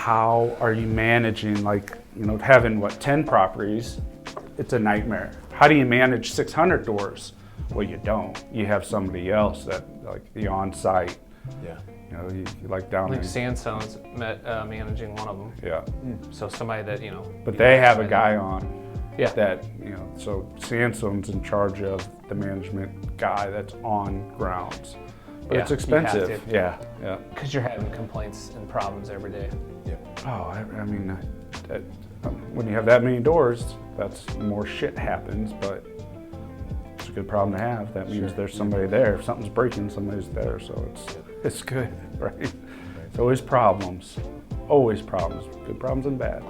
how are you managing, like, you know, having 10 properties, it's a nightmare. How do you manage 600 doors? Well, you don't. You have somebody else that, like, the on-site. Yeah. You know, you like down I there. think Sandstone's managing one of them. Yeah. So somebody that, you know. But they have a guy on. Yeah. That, you know, so Sandstone's in charge of the management guy that's on grounds. But Yeah, it's expensive. you have to. Yeah. Because you're having complaints and problems every day. Yeah. Oh, I mean, when you have that many doors, that's more shit happens, but it's a good problem to have. That means there's somebody there. If something's breaking, somebody's there, so it's good, right? It's always problems, good problems and bad.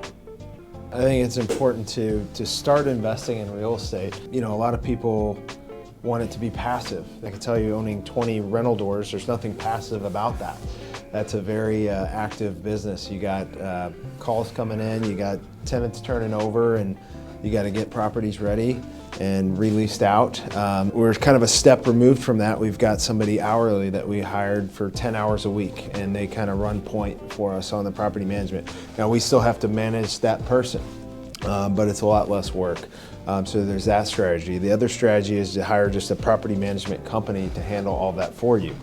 I think it's important to start investing in real estate. You know, a lot of people want it to be passive. They can tell you owning 20 rental doors, there's nothing passive about that. That's a very active business. You got calls coming in, you got tenants turning over, and you got to get properties ready and released out. We're kind of a step removed from that. We've got somebody hourly that we hired for 10 hours a week, and they kind of run point for us on the property management. Now, we still have to manage that person, but it's a lot less work. So there's that strategy. The other strategy is to hire just a property management company to handle all that for you.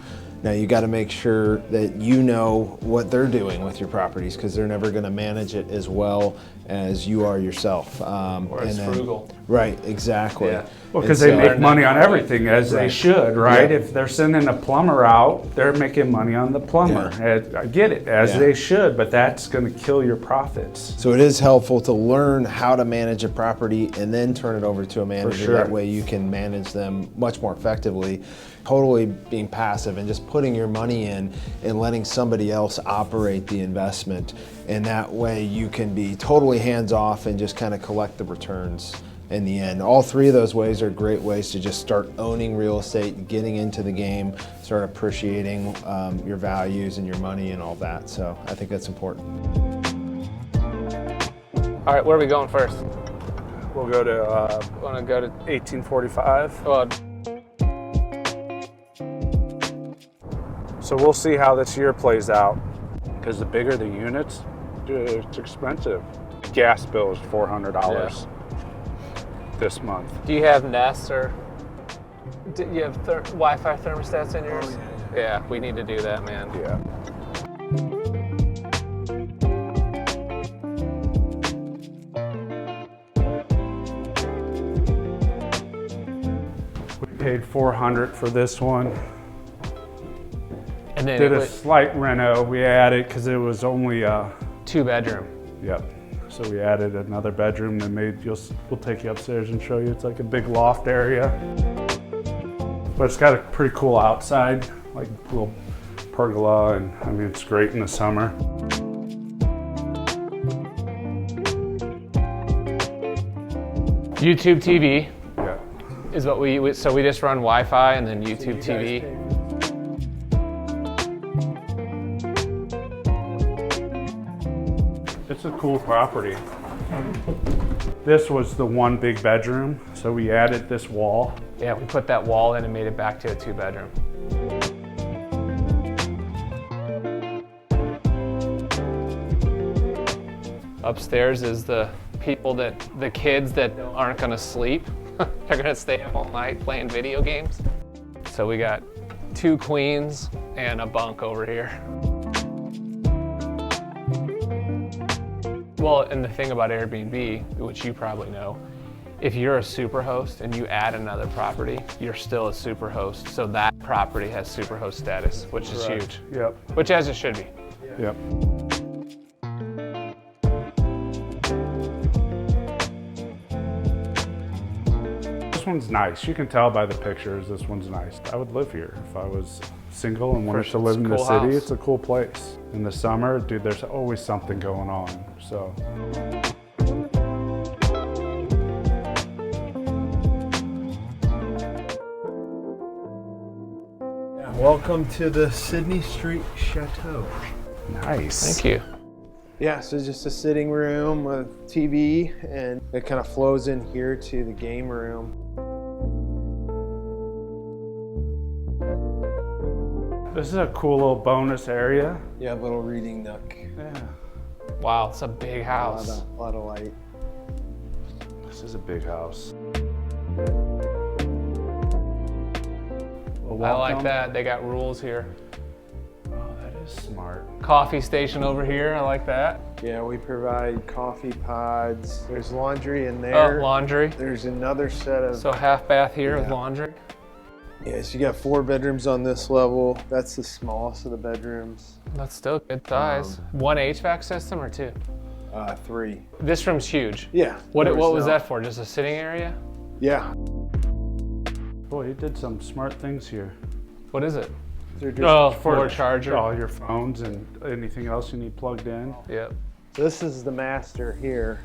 Now, you got to make sure that you know what they're doing with your properties, because they're never going to manage it as well as you are yourself. Or as frugal. Right, exactly. Yeah. Well, because they make money on everything, as they should, right? Yeah. If they're sending a plumber out, they're making money on the plumber. I get it, as they should, but that's going to kill your profits. So it is helpful to learn how to manage a property and then turn it over to a manager. sure. That way you can manage them much more effectively. Totally being passive and just putting your money in and letting somebody else operate the investment. And that way you can be totally hands off and just kind of collect the returns in the end. All three of those ways are great ways to just start owning real estate, getting into the game, start appreciating your values and your money and all that. So I think that's important. All right, where are we going first? We'll go to Want to go to 1845. well, So we'll see how this year plays out, because the bigger the units, dude, it's expensive. Gas bill is $400 this month. do you have Nest or do you have Wi-Fi thermostats in yours? Oh, Yeah, we need to do that, man. Yeah. We paid $400 for this one. And then Did it a was slight reno. We added, because it was only 2-bedroom. yep. So we added another bedroom and we'll take you upstairs and show you. It's like a big loft area. But it's got a pretty cool outside, like a little pergola, and I mean, it's great in the summer. YouTube TV Yeah. is what so we just run Wi-Fi and then YouTube TV. It's a cool property. This was the one big bedroom, so we added this wall. Yeah, we put that wall in and made it back to a 2-bedroom. Upstairs is the kids that aren't gonna sleep. They're gonna stay up all night playing video games. So we got 2 queens and a bunk over here. Well, and the thing about Airbnb, which you probably know, if you're a superhost and you add another property, you're still a superhost. So that property has superhost status, which is huge. Yep. Which as it should be. Yep. This one's nice. You can tell by the pictures this one's nice. I would live here if I was single and wanted to live in the cool city. house. It's a cool place. In the summer, dude, there's always something going on. So. Welcome to the Sydney Street Chateau. Nice. Thank you. Yeah, so just a sitting room with TV, and it kind of flows in here to the game room. This is a cool little bonus area. Yeah, little reading nook. Yeah. Wow, it's a big house. A lot of light. This is a big house. I like that. They got rules here. Oh, that is smart. Coffee station over here. I like that. Yeah, we provide coffee pods. There's laundry in there. Oh, laundry. There's another set of. So half bath here with Yeah. laundry. Yes, you got 4 bedrooms on this level. That's the smallest of the bedrooms. That's still good size. One HVAC system or 2? 3. This room's huge. Yeah. What there was no- that for? Just a sitting area? Yeah. Boy, he did some smart things here. What is it? They're just- Oh, for charger. All your phones and anything else you need plugged in. Yep. This is the master here.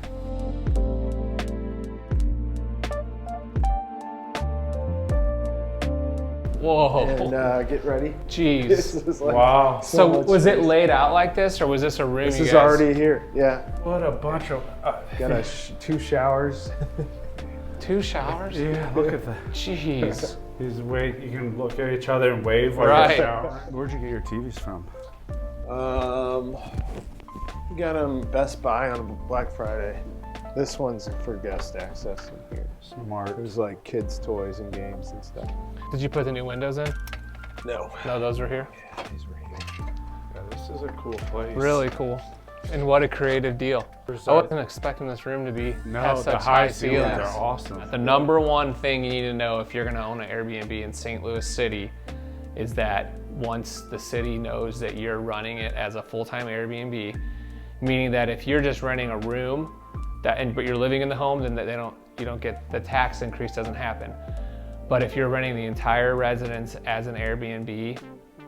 Whoa. And get ready. Jeez. This is like Wow. So much was it space. laid out like this, or was this a room This you is guys? already here. Yeah. What a bunch of. Got 2 showers. 2 showers? Yeah, look at that. Jeez. He's you can look at each other and wave while Right. you're showering. Where'd you get your TVs from? We got them Best Buy on Black Friday. This one's for guest access in here. Smart. There's like kids' toys and games and stuff. Did you put the new windows in? No. No, those were here. Yeah, these were here. Yeah, this is a cool place. Really cool. And what a creative deal. I wasn't expecting this room to have No, the such high ceilings. ceilings are awesome. The number one thing you need to know if you're going to own an Airbnb in St. Louis City is that once the city knows that you're running it as a full-time Airbnb, meaning that if you're just renting a room but you're living in the home, then you don't get the tax increase doesn't happen. But if you're renting the entire residence as an Airbnb,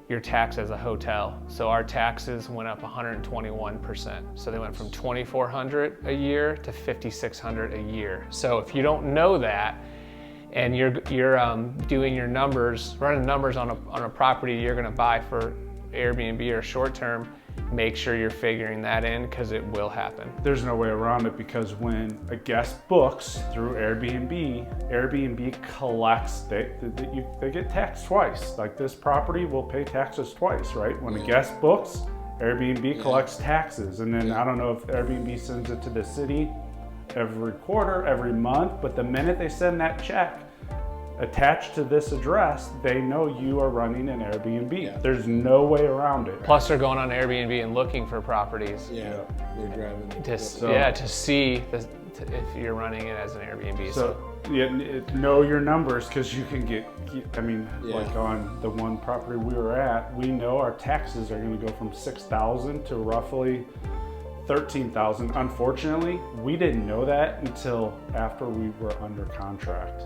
you're taxed as a hotel. So our taxes went up 121%. So they went from $2,400 a year to $5,600 a year. So if you don't know that, and you're doing your numbers, running numbers on a property you're going to buy for Airbnb or short term, make sure you're figuring that in because it will happen. There's no way around it because when a guest books through Airbnb collects, they get taxed twice. Like this property will pay taxes twice, right? When a guest books, Airbnb collects taxes. And then I don't know if Airbnb sends it to the city every quarter, every month, but the minute they send that check attached to this address, they know you are running an Airbnb. Yeah. There's no way around it. Plus they're going on Airbnb and looking for properties Yeah, they're driving. to see if you're running it as an Airbnb. So know your numbers because you can get, Yeah. like on the one property we were at, we know our taxes are going to go from $6,000 to roughly $13,000. Unfortunately, we didn't know that until after we were under contract.